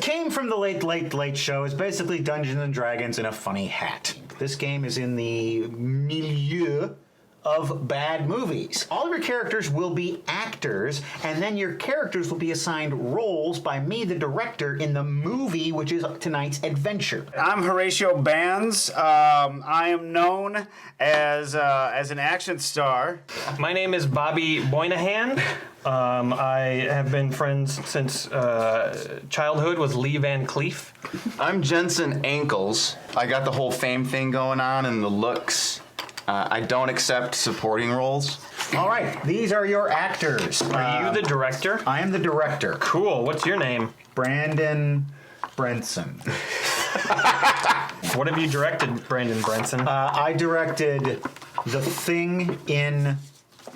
Came from the Late Show is basically Dungeons and Dragons in a funny hat. This game is in the milieu of bad movies. All of your characters will be actors, and then your characters will be assigned roles by me, the director, in the movie, which is tonight's adventure. I'm Horatio Bands. I am known as an action star. My name is Bobby Moynihan. I have been friends since childhood with Lee Van Cleef. I'm Jensen Ankles. I got the whole fame thing going on and the looks. I don't accept supporting roles. All right, these are your actors. Are you the director? I am the director. Cool. What's your name? Brandon Brenson. What have you directed, Brandon Brenson? I directed The Thing in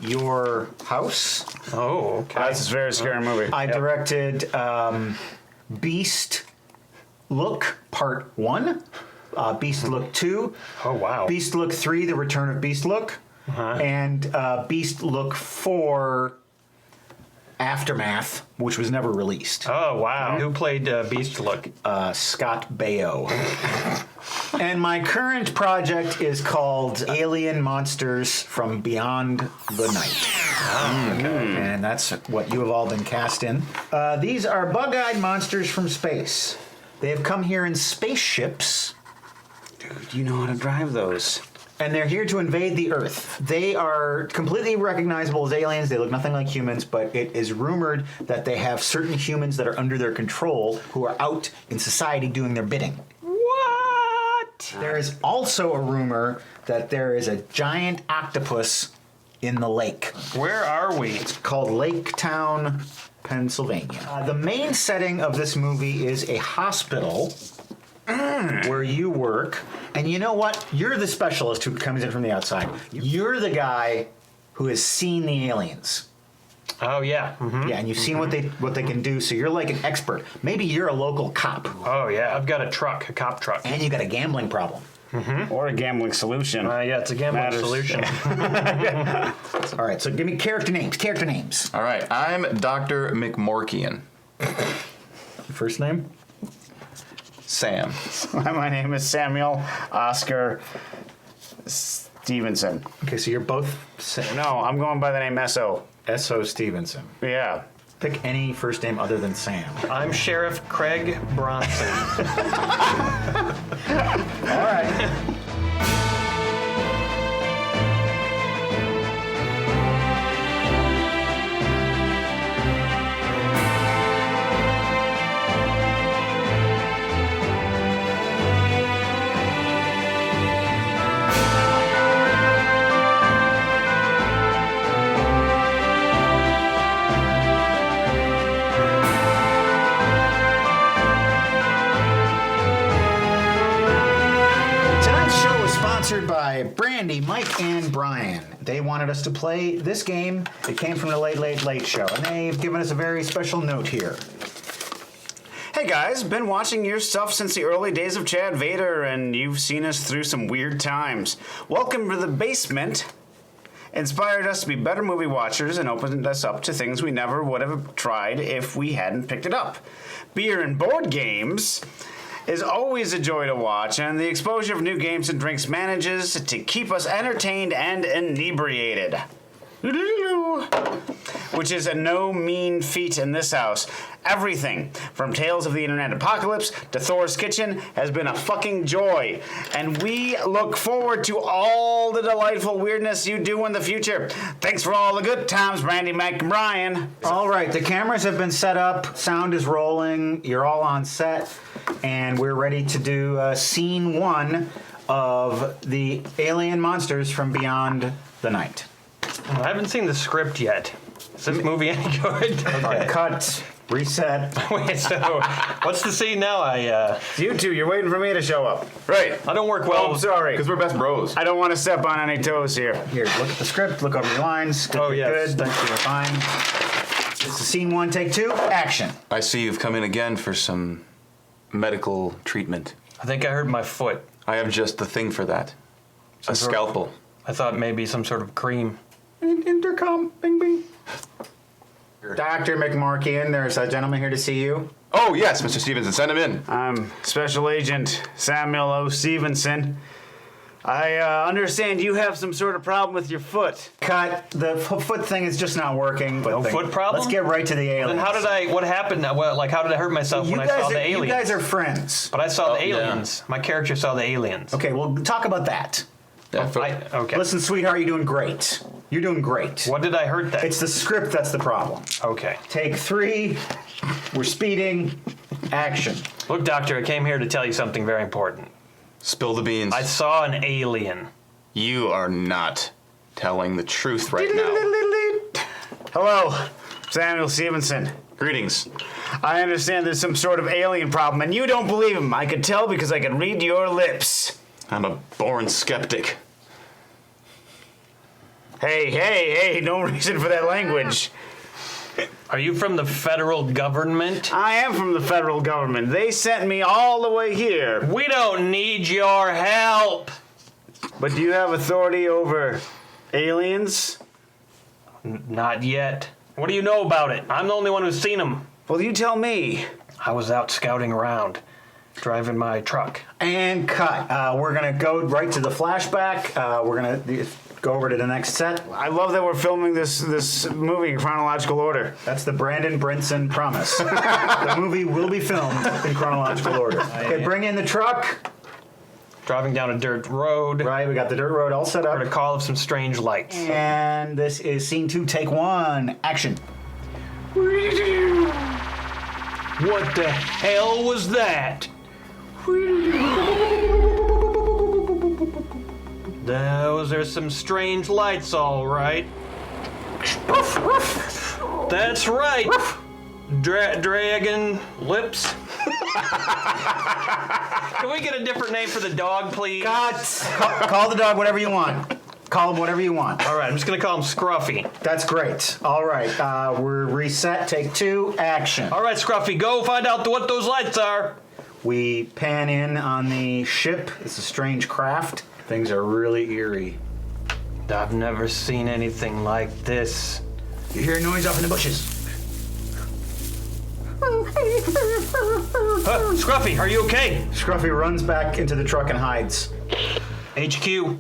Your House. Oh, okay. That's a very scary movie. I directed Beast Look Part 1. Beast Look 2. Oh, wow. Beast Look 3, The Return of Beast Look. And Beast Look 4, Aftermath, which was never released. Oh, wow. Who played Beast Look? Scott Baio. And my current project is called Alien Monsters from Beyond the Night. And that's what you have all been cast in. These are bug-eyed monsters from space. They have come here in spaceships. Dude, you know how to drive those. And they're here to invade the Earth. They are completely recognizable as aliens. They look nothing like humans, but it is rumored that they have certain humans that are under their control who are out in society doing their bidding. What? There is also a rumor that there is a giant octopus in the lake. Where are we? It's called Lake Town, Pennsylvania. The main setting of this movie is a hospital where you work. And you know what? You're the specialist who comes in from the outside. You're the guy who has seen the aliens. Oh, yeah. Mm-hmm. Yeah, and you've seen what they can do, so you're like an expert. Maybe you're a local cop. Oh, yeah. I've got a cop truck. And you got a gambling problem. Or a gambling solution. Yeah, it's a gambling solution. All right, so give me character names. All right, I'm Dr. McMorkian. First name? Sam. My name is Samuel Oscar Stevenson. Okay, so you're both No, I'm going by the name S.O. S.O. Stevenson. Yeah. Pick any first name other than Sam. I'm Sheriff Craig Bronson. All right. Sponsored by Brandy, Mike, and Brian. They wanted us to play this game. It came from the Late Show, and they've given us a very special note here. Hey guys, been watching your stuff since the early days of Chad Vader, and you've seen us through some weird times. Welcome to the basement. Inspired us to be better movie watchers and opened us up to things we never would have tried if we hadn't picked it up. Beer and board games is always a joy to watch, and the exposure of new games and drinks manages to keep us entertained and inebriated. Which is a no mean feat in this house. Everything from Tales of the Internet Apocalypse to Thor's Kitchen has been a fucking joy. And we look forward to all the delightful weirdness you do in the future. Thanks for all the good times, Brandy, Mike, and Brian. All right, the cameras have been set up. Sound is rolling. You're all on set. And we're ready to do scene 1 of the Alien Monsters from Beyond the Night. I haven't seen the script yet. Is this movie any good? Okay. All right, cut, reset. Wait, so what's the scene now? You two, you're waiting for me to show up. Right. I don't work well. Oh, I'm sorry. Because we're best bros. I don't want to step on any toes here. Here, look at the script, look over your lines. Oh, yes. Good, you're fine. This is scene 1, take 2, action. I see you've come in again for some medical treatment. I think I hurt my foot. I have just the thing for that. A Some sort of- scalpel. I thought maybe some sort of cream. Intercom, bing, bing. Dr. McMorkian, there's a gentleman here to see you. Oh, yes, Mr. Stevenson, send him in. I'm Special Agent Samuel O. Stevenson. I understand you have some sort of problem with your foot. Cut. The foot thing is just not working. No foot problem? Let's get right to the aliens. Then what happened? Well, like, how did I hurt myself when I saw the aliens? You guys are friends. But I saw the aliens. Yeah. My character saw the aliens. Okay, well, talk about that. Yeah, okay. Listen, sweetheart, you're doing great. You're doing great. What did I hurt then? It's the script that's the problem. Okay. Take 3. We're speeding. Action. Look, Doctor, I came here to tell you something very important. Spill the beans. I saw an alien. You are not telling the truth right now. Hello, Samuel Stevenson. Greetings. I understand there's some sort of alien problem, and you don't believe him. I could tell because I could read your lips. I'm a born skeptic. Hey, no reason for that language. Are you from the federal government? I am from the federal government. They sent me all the way here. We don't need your help. But do you have authority over aliens? Not yet. What do you know about it? I'm the only one who's seen them. Well, you tell me. I was out scouting around, driving my truck. And cut. We're going to go right to the flashback. We're going to go over to the next set. I love that we're filming this movie in chronological order. That's the Brandon Brinson promise. The movie will be filmed in chronological order. Okay, bring in the truck. Driving down a dirt road. Right, we got the dirt road all set Heard a up. call of some strange lights. And this is scene 2, take 1. Action. What the hell was that? Those are some strange lights, all right. That's right. Dragon lips. Can we get a different name for the dog, please? Call the dog whatever you want. Call him whatever you want. All right, I'm just going to call him Scruffy. That's great. All right, we're reset. Take 2. Action. All right, Scruffy, go find out what those lights are. We pan in on the ship. It's a strange craft. Things are really eerie. I've never seen anything like this. You hear a noise up in the bushes. Scruffy, are you okay? Scruffy runs back into the truck and hides. HQ,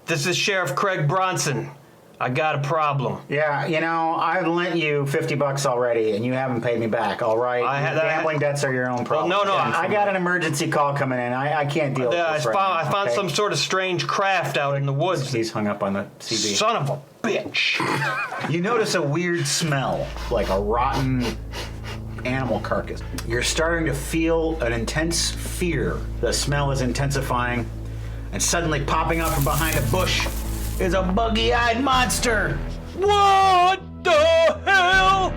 this is Sheriff Craig Bronson. I got a problem. Yeah, you know, I've lent you $50 already, and you haven't paid me back. All right, gambling debts are your own problem. Well, no, I got an emergency call coming in. I can't deal with this I found some sort of strange craft out in the woods. He's hung up on the CD. Son of a bitch! You notice a weird smell, like a rotten animal carcass. You're starting to feel an intense fear. The smell is intensifying, and suddenly popping up from behind a bush is a buggy-eyed monster. What the hell?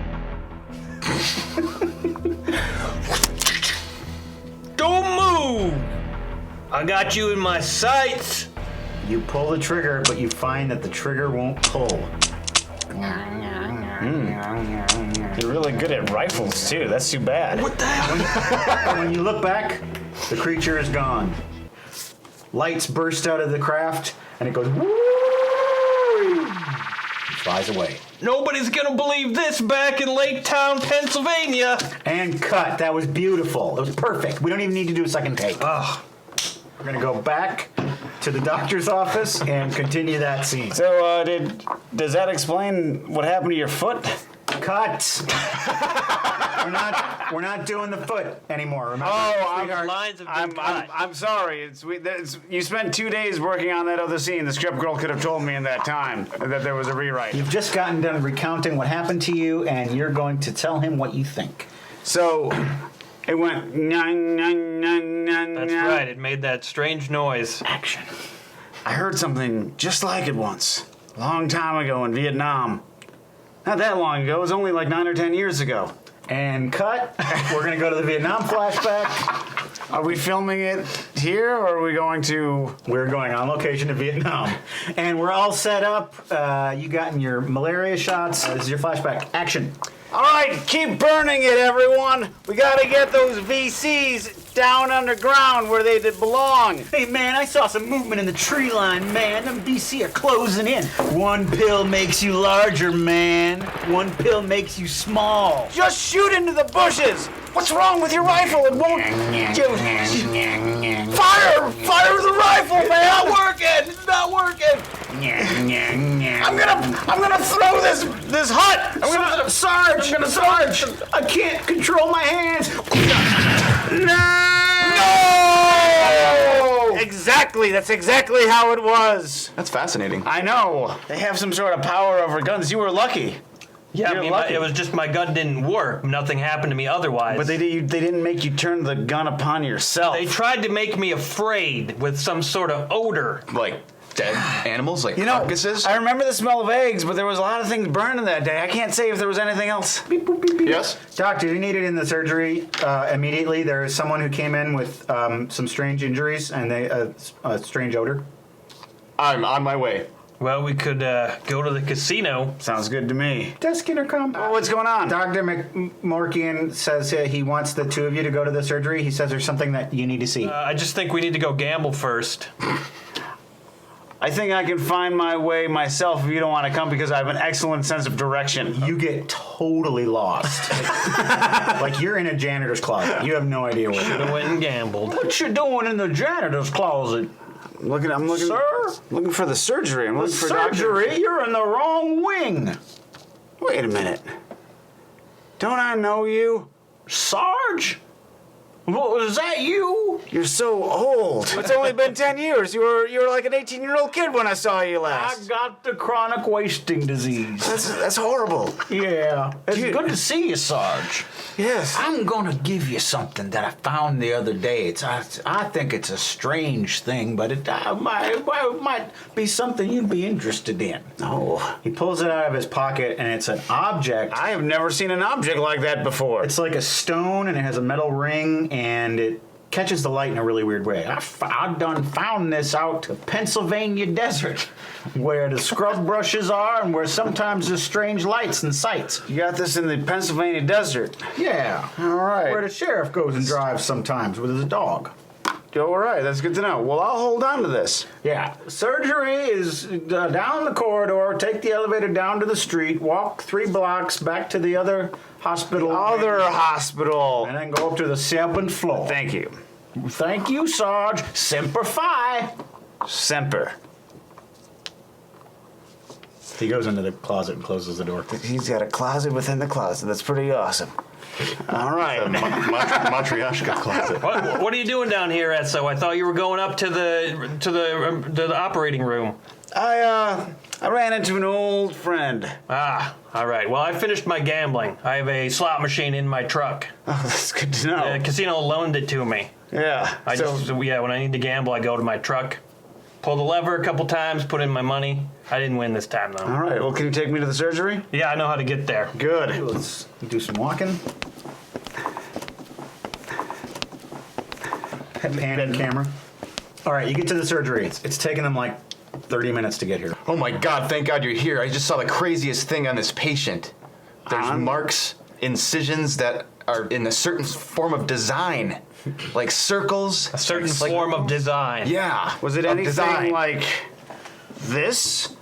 Don't move! I got you in my sights. You pull the trigger, but you find that the trigger won't pull. You're really good at rifles, too. That's too bad. What the hell? When you look back, the creature is gone. Lights burst out of the craft, and it goes woo! Flies away. Nobody's gonna believe this back in Lake Town, Pennsylvania. And cut. That was beautiful. It was perfect. We don't even need to do a second take. Ugh. We're gonna go back to the doctor's office and continue that scene. So, does that explain what happened to your foot? Cut. We're not doing the foot anymore. Remember? Lines have been cut. I'm sorry. You spent 2 days working on that other scene. The script girl could have told me in that time that there was a rewrite. You've just gotten done recounting what happened to you, and you're going to tell him what you think. So, it went. That's right, it made that strange noise. Action. I heard something just like it once, a long time ago in Vietnam. Not that long ago. It was only like 9 or 10 years ago. And cut. We're going to go to the Vietnam flashback. Are we filming it here, or are we going to... We're going on location to Vietnam. And we're all set up. You gotten your malaria shots. This is your flashback. Action. All right, keep burning it, everyone. We gotta get those VCs down underground where they belong. Hey, man, I saw some movement in the tree line, man. Them BC are closing in. One pill makes you larger, man. One pill makes you small. Just shoot into the bushes. What's wrong with your rifle? It won't. Fire! Fire the rifle, man! Not working! It's not working! I'm gonna throw this hut. Sarge! I can't control my hands! No! Exactly. That's exactly how it was. That's fascinating. I know. They have some sort of power over guns. You were lucky. Yeah, You're I mean, lucky. it was just my gun didn't work. Nothing happened to me otherwise. But they didn't make you turn the gun upon yourself. They tried to make me afraid with some sort of odor. Like dead animals, like You know, carcasses? I remember the smell of eggs, but there was a lot of things burning that day. I can't say if there was anything else. Yes? Doctor, you needed in the surgery immediately. There is someone who came in with some strange injuries and a strange odor. I'm on my way. Well, we could go to the casino. Sounds good to me. Desk intercom. Oh, what's going on? Dr. McMorkian says he wants the two of you to go to the surgery. He says there's something that you need to see. I just think we need to go gamble first. I think I can find my way myself if you don't want to come because I have an excellent sense of direction. You get totally lost. Like you're in a janitor's closet. You have no idea where Should you're have went and gambled. What you doing in the janitor's closet? I'm looking. Sir? Looking for the surgery. I'm looking for Surgery? You're in the wrong wing. Wait a minute. Don't I know you? Sarge? Was that you? You're so old. It's only been 10 years. You were like an 18-year-old kid when I saw you I last. got the chronic wasting disease. That's horrible. Yeah. It's Dude. good to see you, Sarge. Yes. I'm gonna give you something that I found the other day. I think it's a strange thing, but it might be something you'd be interested in. No. He pulls it out of his pocket, and it's an object. I have never seen an object like that before. It's like a stone, and it has a metal ring, and it catches the light in a really weird way. I done found this out to Pennsylvania desert, where the scrub brushes are, and where sometimes there's strange lights and sights. You got this in the Pennsylvania desert. Yeah. All right. Where the sheriff goes and drives sometimes with his dog. All right, that's good to know. Well, I'll hold on to this. Yeah. Surgery is down the corridor, take the elevator down to the street, walk 3 blocks back to the other hospital. Other hospital. And then go up to the 7th floor. Thank you. Thank you, Sarge. Semper Fi. Semper. He goes into the closet and closes the door. He's got a closet within the closet. That's pretty awesome. All right. Matryoshka closet. What are you doing down here, Etso? I thought you were going up to the operating room. I ran into an old friend. Ah, all right. Well, I finished my gambling. I have a slot machine in my truck. Oh, that's good to know. The casino loaned it to me. Yeah. When I need to gamble, I go to my truck, pull the lever a couple times, put in my money. I didn't win this time, though. All right. Well, can you take me to the surgery? Yeah, I know how to get there. Good. Let's do some walking. Pan and camera. All right, you get to the surgery. It's taking them like 30 minutes to get here. Oh my God, thank God you're here. I just saw the craziest thing on this patient. There's marks, incisions that are in a certain form of design. Like circles. A certain form of design. Yeah. Was it of anything design. like this?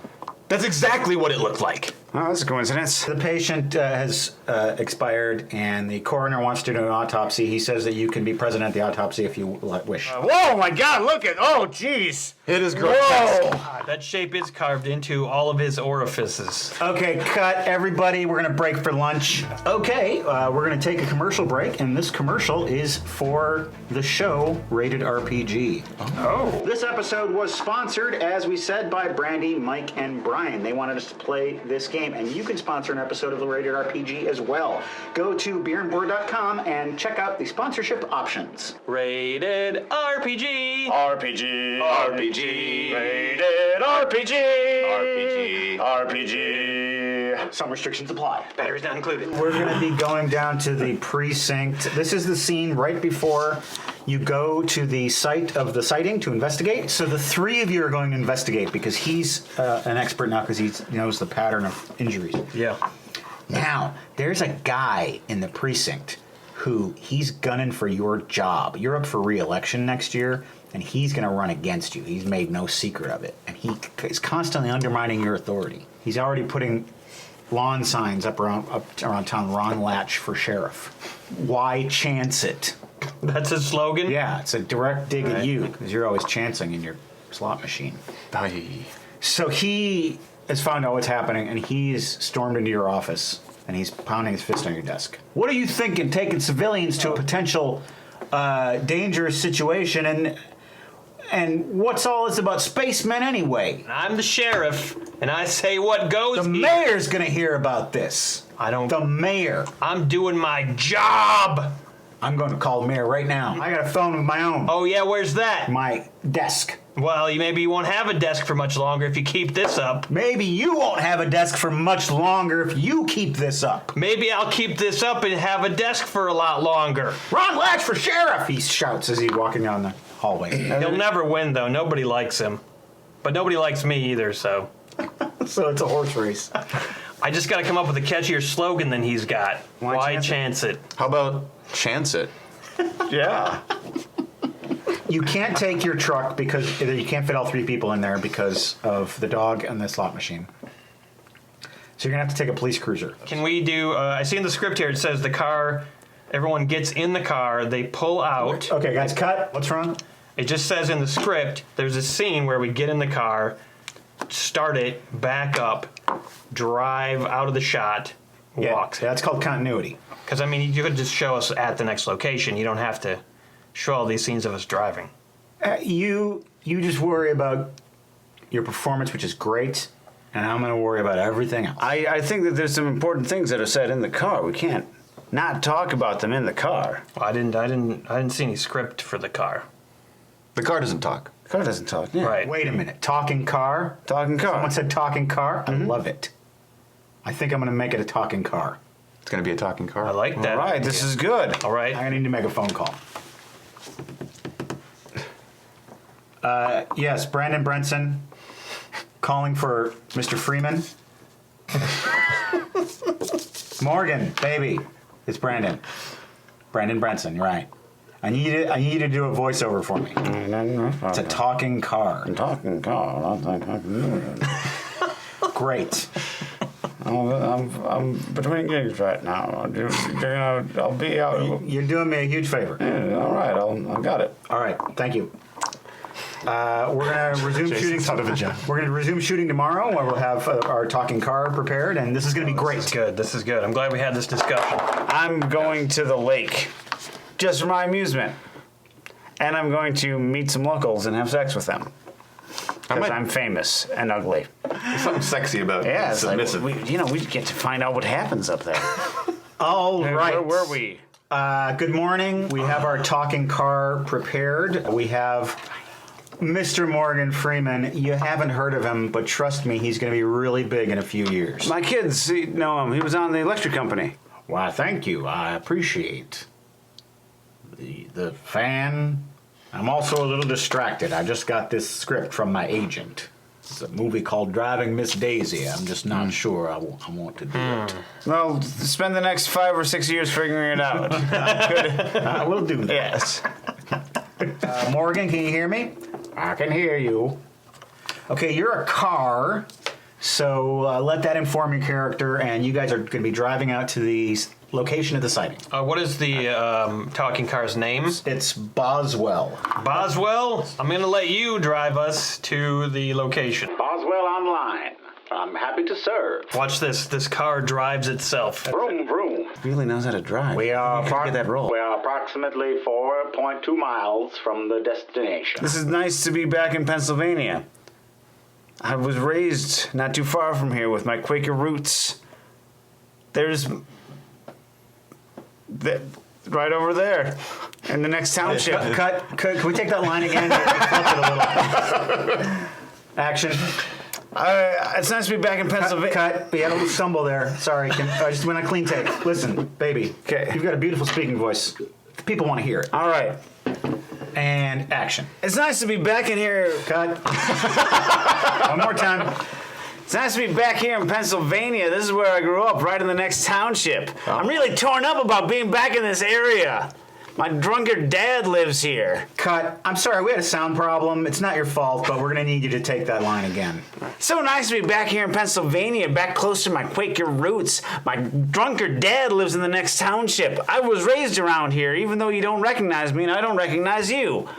That's exactly what it looked like. Oh, that's a coincidence. The patient has expired, and the coroner wants to do an autopsy. He says that you can be present at the autopsy if you wish. Whoa, my God, look at, oh, jeez. It is grotesque. Whoa. That shape is carved into all of his orifices. Okay, cut, everybody. We're going to break for lunch. Okay, we're going to take a commercial break, and this commercial is for the show Rated RPG. Oh. This episode was sponsored, as we said, by Brandy, Mike, and Brian. They wanted us to play this game, and you can sponsor an episode of the Rated RPG as well. Go to beerandboard.com and check out the sponsorship options. Rated RPG. RPG. RPG. Rated RPG. RPG. RPG. Some restrictions apply. Batteries not included. We're going to be going down to the precinct. This is the scene right before you go to the site of the sighting to investigate. So the 3 of you are going to investigate because he's an expert now because he knows the pattern of injuries. Yeah. Now, there's a guy in the precinct who he's gunning for your job. You're up for re-election next year, and he's going to run against you. He's made no secret of it. And he is constantly undermining your authority. He's already putting lawn signs up around town, Ron Latch for sheriff. Why chance it? That's his slogan? Yeah, it's a direct dig at you, because you're always chancing in your slot machine. Aye. So he has found out what's happening, and he's stormed into your office, and he's pounding his fist on your desk. What are you thinking, taking civilians to a potential dangerous situation, and what's all this about spacemen anyway? I'm the sheriff, and I say what goes. The mayor's gonna hear about this. I don't. The mayor. I'm doing my job. I'm going to call the mayor right now. I got a phone of my own. Oh yeah, where's that? My desk. Well, maybe you won't have a desk for much longer if you keep this up. Maybe you won't have a desk for much longer if you keep this up. Maybe I'll keep this up and have a desk for a lot longer. Ron Latch for sheriff, he shouts as he's walking down the hallway. He'll never win, though. Nobody likes him. But nobody likes me either, so. So it's a horse race. I just got to come up with a catchier slogan than he's got. Why chance it? How about chance it? Yeah. You can't take your truck because you can't fit all 3 people in there because of the dog and the slot machine. So you're going to have to take a police cruiser. Can we do, I see in the script here, it says the car, everyone gets in the car, they pull out. Okay, guys, cut. What's wrong? It just says in the script, there's a scene where we get in the car, start it, back up, drive out of the shot, walk. Yeah, that's called continuity. Because, I mean, you could just show us at the next location. You don't have to show all these scenes of us driving. You just worry about your performance, which is great, and I'm going to worry about everything else. I think that there's some important things that are said in the car. We can't not talk about them in the car. Well, I didn't see any script for the car. The car doesn't talk. The car doesn't talk. Yeah. Right. Wait a minute. Talking car? Talking car. Someone said talking car? I love it. I think I'm going to make it a talking car. It's going to be a talking car. I like that. All right, this is good. All right. I need to make a phone call. Yes, Brandon Brenson, calling for Mr. Freeman. Morgan, baby, it's Brandon. Brandon Brenson, you're right. I need you to do a voiceover for me. It's a talking car. Talking car. Great. I'm between gigs right now. I'll be out. You're doing me a huge favor. Yeah, all right, I got it. All right, thank you. We're gonna resume shooting. We're gonna resume shooting tomorrow, where we'll have our talking car prepared, and this is gonna be great. This is good. I'm glad we had this discussion. I'm going to the lake, just for my amusement, and I'm going to meet some locals and have sex with them. Because I'm famous and ugly. There's something sexy about Yeah, it's like, submissive. we get to find out what happens up there. All right. Where were we? Good morning. We have our talking car prepared. We have Mr. Morgan Freeman. You haven't heard of him, but trust me, he's going to be really big in a few years. My kids know him. He was on the electric company. Why, thank you. I appreciate the fan. I'm also a little distracted. I just got this script from my agent. It's a movie called Driving Miss Daisy. I'm just not sure I want to do it. Well, spend the next 5 or 6 years figuring it out. I will do that. Yes. Morgan, can you hear me? I can hear you. Okay, you're a car, so let that inform your character, and you guys are going to be driving out to the location of the sighting. What is the talking car's name? It's Boswell. Boswell, I'm going to let you drive us to the location. Boswell Online. I'm happy to serve. Watch this. This car drives itself. Vroom, vroom. Really knows how to drive. We are, get that roll. we are approximately 4.2 miles from the destination. This is nice to be back in Pennsylvania. I was raised not too far from here with my Quaker roots. There's right over there in the next township. Cut. Can we take that line again? Flip it a little. Action. It's nice to be back in Pennsylvania. Cut. We had a little stumble there. Sorry. I just went on clean take. Listen, baby. Okay. You've got a beautiful speaking voice. People want to hear it. All right. And action. It's nice to be back in here. Cut. One more time. It's nice to be back here in Pennsylvania. This is where I grew up, right in the next township. I'm really torn up about being back in this area. My drunkard dad lives here. Cut. I'm sorry, we had a sound problem. It's not your fault, but we're gonna need you to take that line again. So nice to be back here in Pennsylvania, back close to my Quaker roots. My drunkard dad lives in the next township. I was raised around here, even though you don't recognize me and I don't recognize you.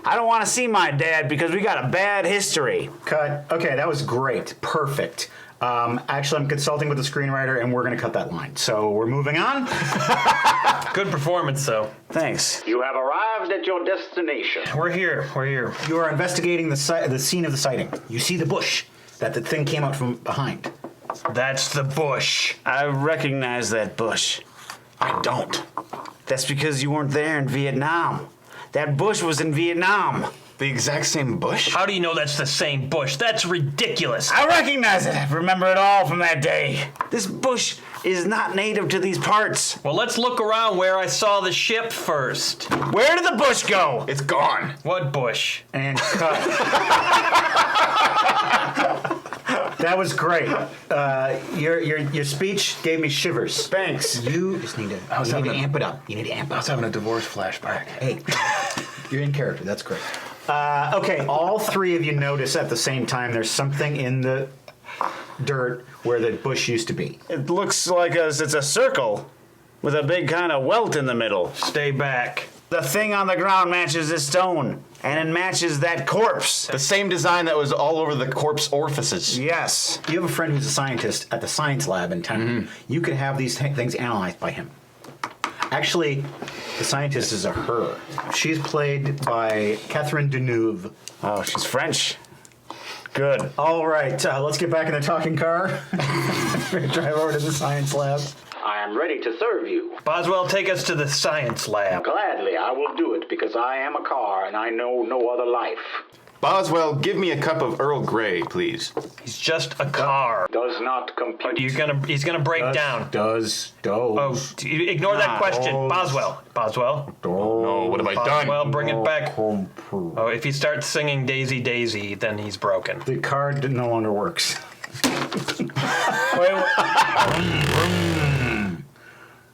I don't want to see my dad because we got a bad history. Cut. Okay, that was great. Perfect. Actually, I'm consulting with the screenwriter, and we're going to cut that line. So we're moving on. Good performance, though. Thanks. You have arrived at your destination. We're here. You are investigating the scene of the sighting. You see the bush that the thing came out from behind. That's the bush. I recognize that bush. I don't. That's because you weren't there in Vietnam. That bush was in Vietnam. The exact same bush? How do you know that's the same bush? That's ridiculous. I recognize it. I remember it all from that day. This bush is not native to these parts. Well, let's look around where I saw the ship first. Where did the bush go? It's gone. What bush? And cut. That was great. Your speech gave me shivers. Thanks. You just need to amp it up. You need to amp it up. I was having a divorce flashback. Hey, you're in character. That's great. Okay, all three of you notice at the same time there's something in the dirt where the bush used to be. It looks like it's a circle with a big kind of welt in the middle. Stay back. The thing on the ground matches this stone, and it matches that corpse. The same design that was all over the corpse orifices. Yes. You have a friend who's a scientist at the science lab in town. You could have these things analyzed by him. Actually, the scientist is a her. She's played by Catherine Deneuve. Oh, she's French. Good. All right, let's get back in the talking car. Drive over to the science lab. I am ready to serve you. Boswell, take us to the science lab. Gladly, I will do it because I am a car and I know no other life. Boswell, give me a cup of Earl Grey, please. He's just a car. Does not compute. He's gonna break down. Oh, Ignore that question. Boswell. No, what have I done? Boswell, bring it back. Oh, if he starts singing Daisy Daisy, then he's broken. The car no longer works.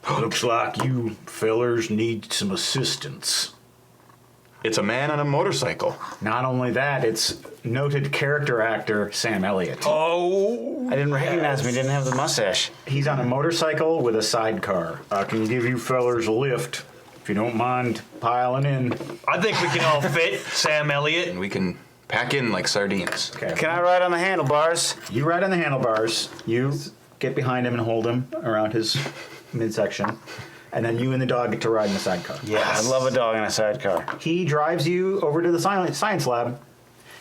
Looks like you fellers need some assistance. It's a man on a motorcycle. Not only that, it's noted character actor Sam Elliott. Oh, I didn't recognize me. Didn't have the mustache. He's on a motorcycle with a sidecar. I can give you fellers a lift if you don't mind piling in. I think we can all fit Sam Elliott. And we can pack in like sardines. Okay. Can I ride on the handlebars? You ride on the handlebars. You get behind him and hold him around his midsection. And then you and the dog get to ride in the sidecar. Yes. I love a dog in a sidecar. He drives you over to the science lab.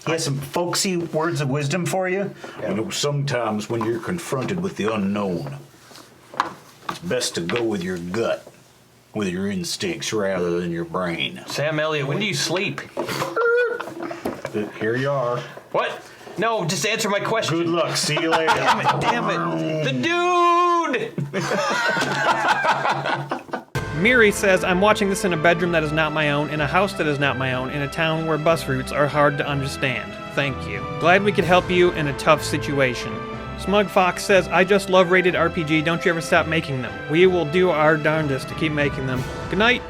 He has some folksy words of wisdom for you. You know, sometimes when you're confronted with the unknown, it's best to go with your gut, with your instincts rather than your brain. Sam Elliott, when do you sleep? Here you are. What? No, just answer my question. Good luck. See you later. Damn it. The dude! Miri says, I'm watching this in a bedroom that is not my own, in a house that is not my own, in a town where bus routes are hard to understand. Thank you. Glad we could help you in a tough situation. Smug Fox says, I just love rated RPG. Don't you ever stop making them. We will do our darndest to keep making them. Good night.